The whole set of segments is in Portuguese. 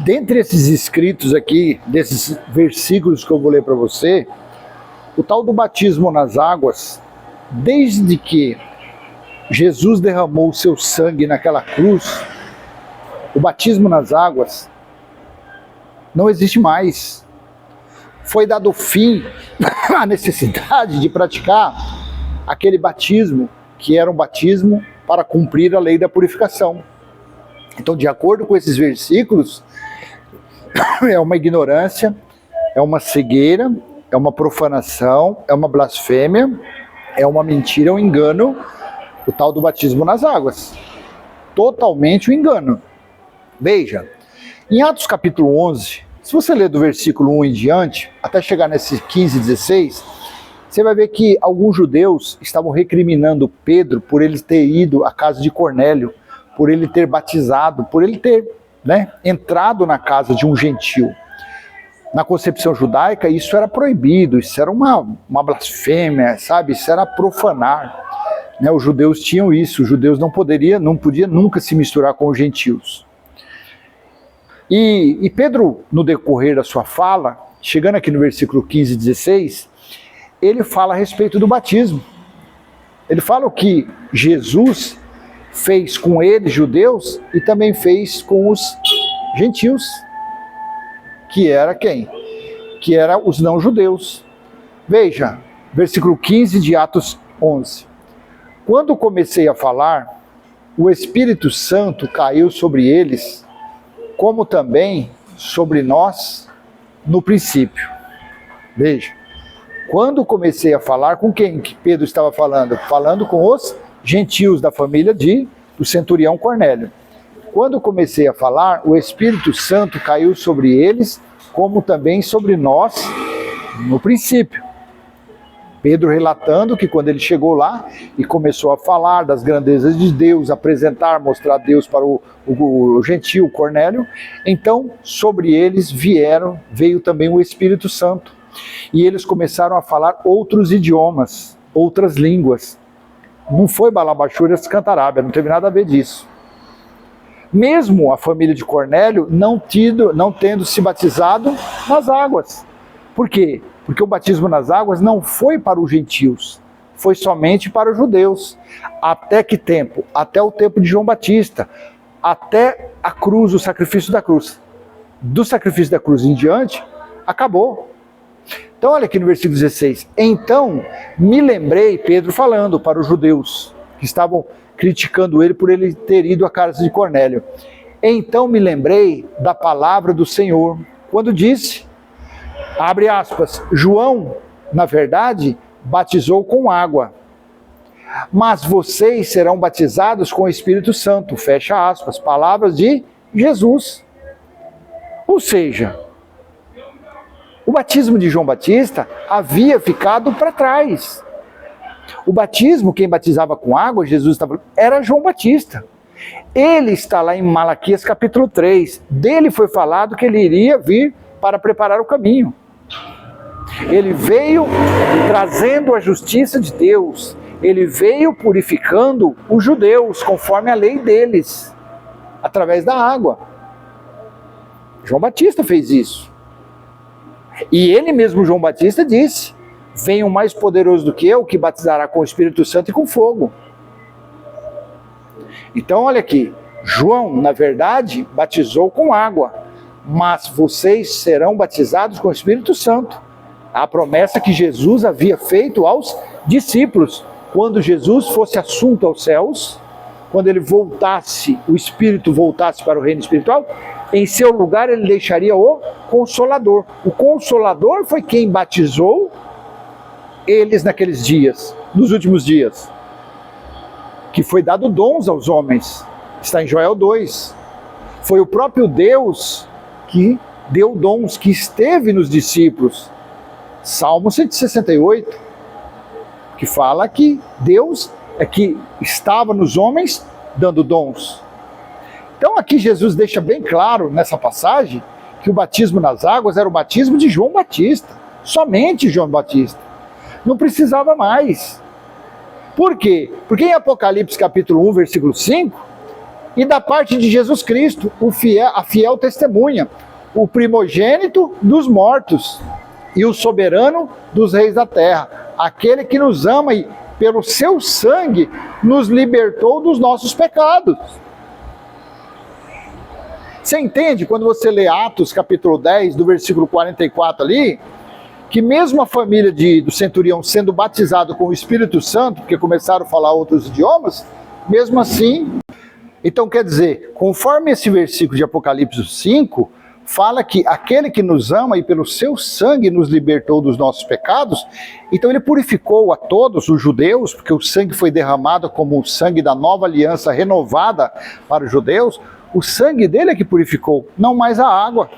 Dentre esses escritos aqui, desses versículos que eu vou ler para você, o tal do batismo nas águas, desde que Jesus derramou o seu sangue naquela cruz, o batismo nas águas não existe mais. Foi dado fim à necessidade de praticar aquele batismo, que era um batismo para cumprir a lei da purificação. Então, de acordo com esses versículos, é uma ignorância, é uma cegueira, é uma profanação, é uma blasfêmia, é uma mentira, é um engano, o tal do batismo nas águas. Totalmente um engano. Veja, em Atos capítulo 11, se você ler do versículo 1 em diante, até chegar nesse 15 e 16, você vai ver que alguns judeus estavam recriminando Pedro por ele ter ido à casa de Cornélio, por ele ter batizado, por ele ter entrado na casa de um gentil. Na concepção judaica, isso era proibido, isso era uma blasfêmia, sabe? Isso era profanar. Os judeus tinham isso, os judeus não podiam nunca se misturar com os gentios. E Pedro, no decorrer da sua fala, chegando aqui no versículo 15 e 16, ele fala a respeito do batismo. Ele fala o que Jesus fez com eles, judeus, e também fez com os gentios, que era quem? Que era os não-judeus. Veja, versículo 15 de Atos 11. Quando comecei a falar, o Espírito Santo caiu sobre eles, como também sobre nós no princípio. Veja, quando comecei a falar, com quem que Pedro estava falando? Falando com os gentios da família do centurião Cornélio. Quando comecei a falar, o Espírito Santo caiu sobre eles, como também sobre nós no princípio. Pedro relatando que quando ele chegou lá e começou a falar das grandezas de Deus, apresentar, mostrar Deus para o gentio Cornélio, então sobre eles veio também o Espírito Santo. E eles começaram a falar outros idiomas, outras línguas. Não foi balabachúrias cantarábia, não teve nada a ver disso. Mesmo a família de Cornélio não tendo se batizado nas águas. Por quê? Porque o batismo nas águas não foi para os gentios, foi somente para os judeus. Até que tempo? Até o tempo de João Batista, até a cruz, o sacrifício da cruz. Do sacrifício da cruz em diante, acabou. Então olha aqui no versículo 16. Então me lembrei, Pedro falando para os judeus, que estavam criticando ele por ele ter ido à casa de Cornélio. Então me lembrei da palavra do Senhor, quando disse, abre aspas, João, na verdade, batizou com água, mas vocês serão batizados com o Espírito Santo, fecha aspas, palavras de Jesus. Ou seja, o batismo de João Batista havia ficado para trás. O batismo, quem batizava com água, Jesus estava, era João Batista. Ele está lá em Malaquias capítulo 3. Dele foi falado que ele iria vir para preparar o caminho. Ele veio trazendo a justiça de Deus. Ele veio purificando os judeus conforme a lei deles, através da água. João Batista fez isso. E ele mesmo, João Batista, disse, vem um mais poderoso do que eu, que batizará com o Espírito Santo e com fogo. Então olha aqui, João, na verdade, batizou com água, mas vocês serão batizados com o Espírito Santo. A promessa que Jesus havia feito aos discípulos. Quando Jesus fosse assunto aos céus, quando ele voltasse, o Espírito voltasse para o reino espiritual, em seu lugar ele deixaria o Consolador. O Consolador foi quem batizou eles naqueles dias, nos últimos dias. Que foi dado dons aos homens. Está em Joel 2. Foi o próprio Deus que deu dons, que esteve nos discípulos. Salmo 168, que fala que Deus é que estava nos homens dando dons. Então aqui Jesus deixa bem claro nessa passagem que o batismo nas águas era o batismo de João Batista, somente João Batista. Não precisava mais. Por quê? Porque em Apocalipse capítulo 1, versículo 5, e da parte de Jesus Cristo, a fiel testemunha, o primogênito dos mortos e o soberano dos reis da terra, aquele que nos ama e pelo seu sangue nos libertou dos nossos pecados. Você entende quando você lê Atos capítulo 10, do versículo 44 ali, que mesmo a família do centurião sendo batizado com o Espírito Santo, porque começaram a falar outros idiomas, mesmo assim, então quer dizer, conforme esse versículo de Apocalipse 5, fala que aquele que nos ama e pelo seu sangue nos libertou dos nossos pecados, então ele purificou a todos os judeus, porque o sangue foi derramado como o sangue da nova aliança renovada para os judeus, o sangue dele é que purificou, não mais a água.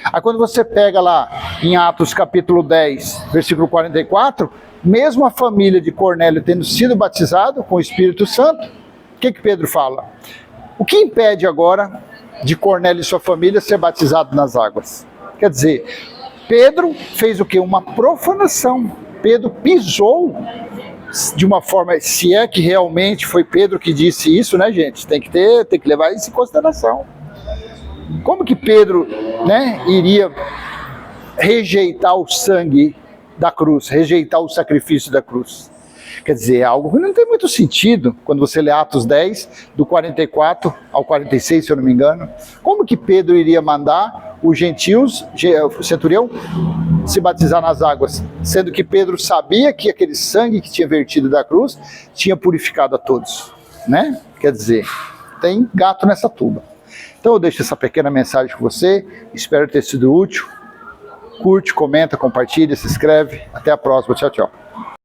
Aí quando você pega lá em Atos capítulo 10, versículo 44, mesmo a família de Cornélio tendo sido batizado com o Espírito Santo, o que Pedro fala? O que impede agora de Cornélio e sua família ser batizado nas águas? Quer dizer, Pedro fez o quê? Uma profanação. Pedro pisou de uma forma, se é que realmente foi Pedro que disse isso, né, gente? Tem que levar isso em consideração. Como que Pedro, né, iria rejeitar o sangue da cruz, rejeitar o sacrifício da cruz? Quer dizer, é algo que não tem muito sentido quando você lê Atos 10, do 44 ao 46, se eu não me engano. Como que Pedro iria mandar os gentios, o centurião, se batizar nas águas, sendo que Pedro sabia que aquele sangue que tinha vertido da cruz tinha purificado a todos, né? Quer dizer, tem gato nessa tuba. Então eu deixo essa pequena mensagem com você, espero ter sido útil. Curte, comenta, compartilha, se inscreve. Até a próxima, tchau, tchau.